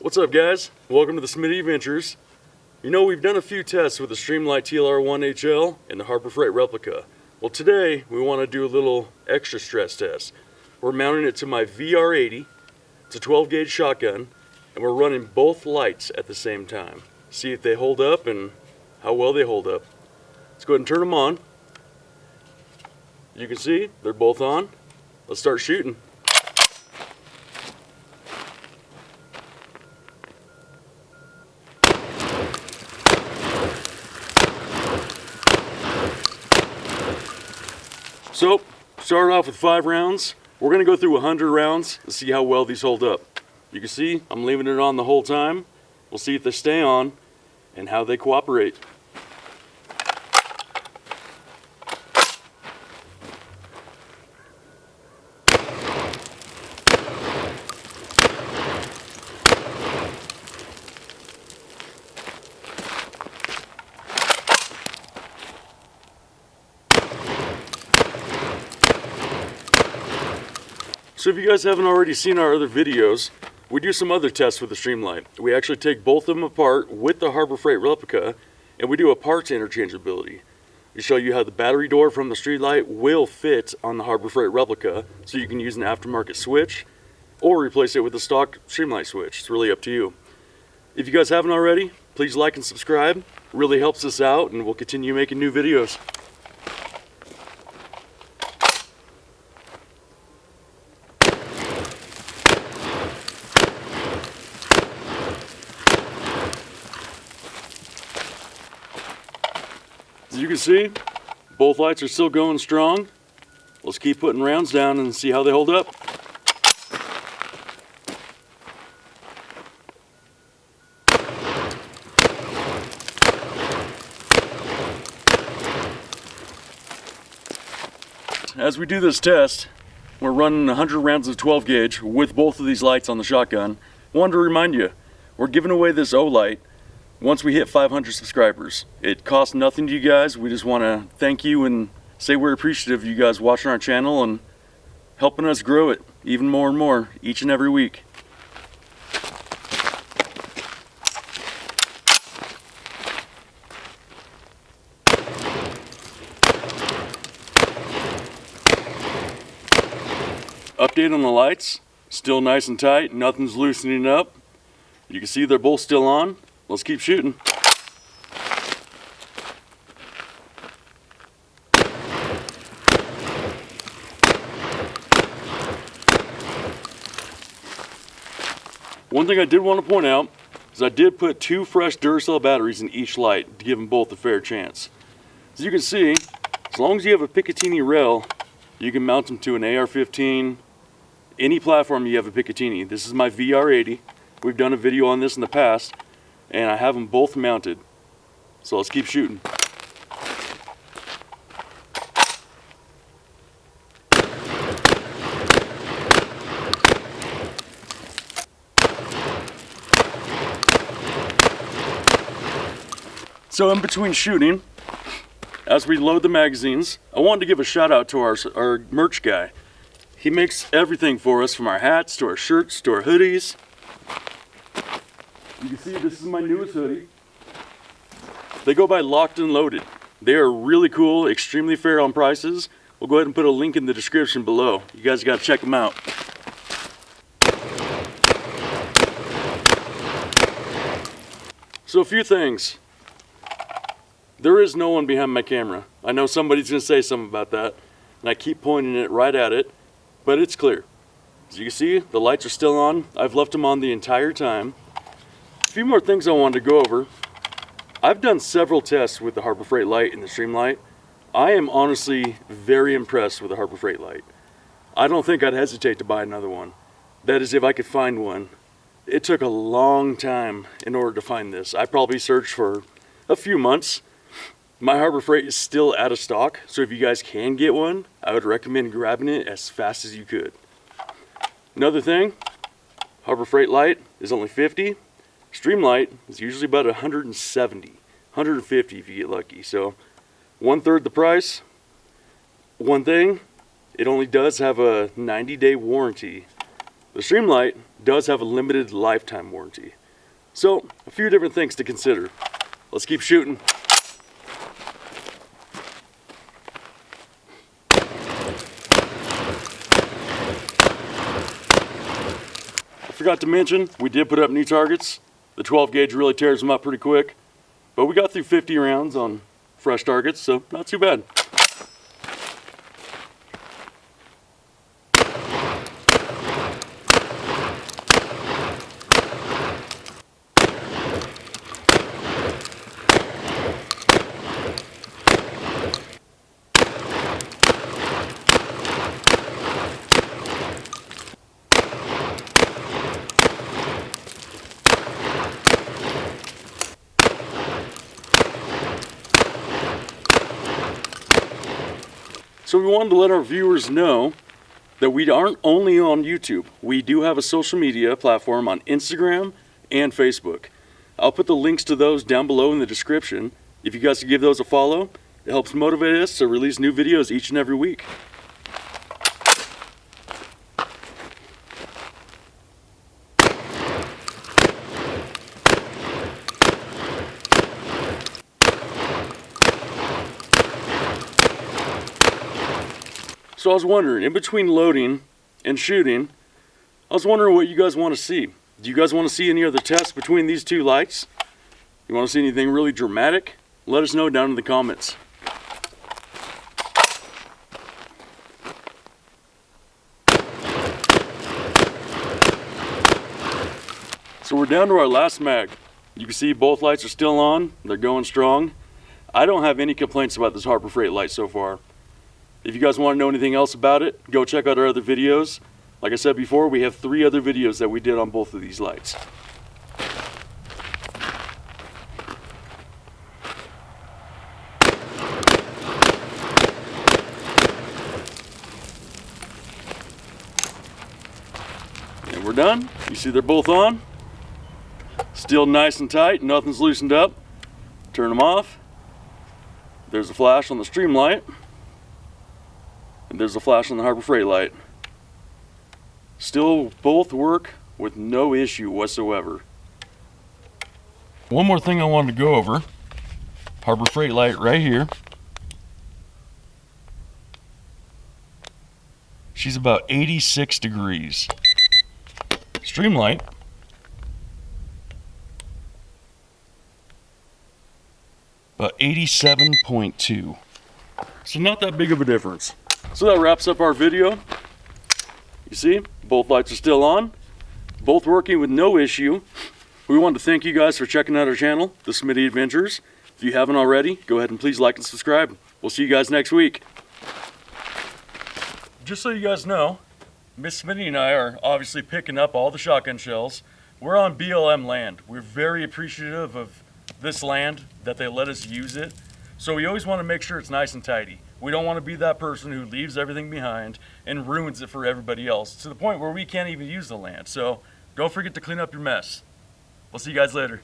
What's up, guys? Welcome to the Smitty Adventures. You know, we've done a few tests with the Streamlight TLR-1 HL and the Harbor Freight Replica. Well, today we want to do a little extra stress test. We're mounting it to my VR80. It's a 12 gauge shotgun, and we're running both lights at the same time. See if they hold up and how well they hold up. Let's go ahead and turn them on. You can see they're both on. Let's start shooting. So, started off with 5 rounds. We're going to go through 100 rounds to see how well these hold up. You can see I'm leaving it on the whole time. We'll see if they stay on and how they cooperate. So if you guys haven't already seen our other videos, we do some other tests with the Streamlight. We actually take both of them apart with the Harbor Freight Replica, and we do a parts interchangeability. We show you how the battery door from the Streamlight will fit on the Harbor Freight Replica, so you can use an aftermarket switch, or replace it with a stock Streamlight switch. It's really up to you. If you guys haven't already, please like and subscribe. It really helps us out, and we'll continue making new videos. As you can see, both lights are still going strong. Let's keep putting rounds down and see how they hold up. As we do this test, we're running 100 rounds of 12 gauge with both of these lights on the shotgun. Wanted to remind you, we're giving away this O light once we hit 500 subscribers. It costs nothing to you guys. We just want to thank you and say we're appreciative of you guys watching our channel and helping us grow it even more and more each and every week. Update on the lights, still nice and tight, nothing's loosening up. You can see they're both still on. Let's keep shooting. One thing I did want to point out is I did put 2 fresh Duracell batteries in each light to give them both a fair chance. As you can see, as long as you have a Picatinny rail, you can mount them to an AR-15, any platform you have a Picatinny. This is my VR80. We've done a video on this in the past, and I have them both mounted. So let's keep shooting. So in between shooting, as we load the magazines, I wanted to give a shout out to our merch guy. He makes everything for us, from our hats to our shirts to our hoodies. You can see this is my newest hoodie. They go by Locked and Loaded. They are really cool, extremely fair on prices. We'll go ahead and put a link in the description below. You guys got to check them out. So a few things. There is no one behind my camera. I know somebody's going to say something about that, and I keep pointing it right at it, but it's clear. As you can see, the lights are still on. I've left them on the entire time. A few more things I wanted to go over. I've done several tests with the Harbor Freight light and the Streamlight. I am honestly very impressed with the Harbor Freight light. I don't think I'd hesitate to buy another one. That is, if I could find one. It took a long time in order to find this. I probably searched for a few months. My Harbor Freight is still out of stock, so if you guys can get one, I would recommend grabbing it as fast as you could. Another thing, Harbor Freight light is only $50. Streamlight is usually about $170, $150 if you get lucky. So 1/3 the price. One thing, it only does have a 90-day warranty. The Streamlight does have a limited lifetime warranty. So, a few different things to consider. Let's keep shooting. I forgot to mention, we did put up new targets. The 12 gauge really tears them up pretty quick. But we got through 50 rounds on fresh targets, so not too bad. So we wanted to let our viewers know that we aren't only on YouTube. We do have a social media platform on Instagram and Facebook. I'll put the links to those down below in the description. If you guys could give those a follow, it helps motivate us to release new videos each and every week. So I was wondering, in between loading and shooting, I was wondering what you guys want to see. Do you guys want to see any other tests between these two lights? You want to see anything really dramatic? Let us know down in the comments. So we're down to our last mag. You can see both lights are still on. They're going strong. I don't have any complaints about this Harbor Freight light so far. If you guys want to know anything else about it, go check out our other videos. Like I said before, we have 3 other videos that we did on both of these lights. And we're done. You see they're both on. Still nice and tight, nothing's loosened up. Turn them off. There's a flash on the Streamlight. And there's a flash on the Harbor Freight light. Still both work with no issue whatsoever. One more thing I wanted to go over. Harbor Freight light right here. She's about 86 degrees. Streamlight. About 87.2. So not that big of a difference. So that wraps up our video. You see, both lights are still on, both working with no issue. We want to thank you guys for checking out our channel, The Smitty Adventures. If you haven't already, go ahead and please like and subscribe. We'll see you guys next week. Just so you guys know, Miss Smitty and I are obviously picking up all the shotgun shells. We're on BLM land. We're very appreciative of this land, that they let us use it. So we always want to make sure it's nice and tidy. We don't want to be that person who leaves everything behind and ruins it for everybody else to the point where we can't even use the land. So don't forget to clean up your mess. We'll see you guys later.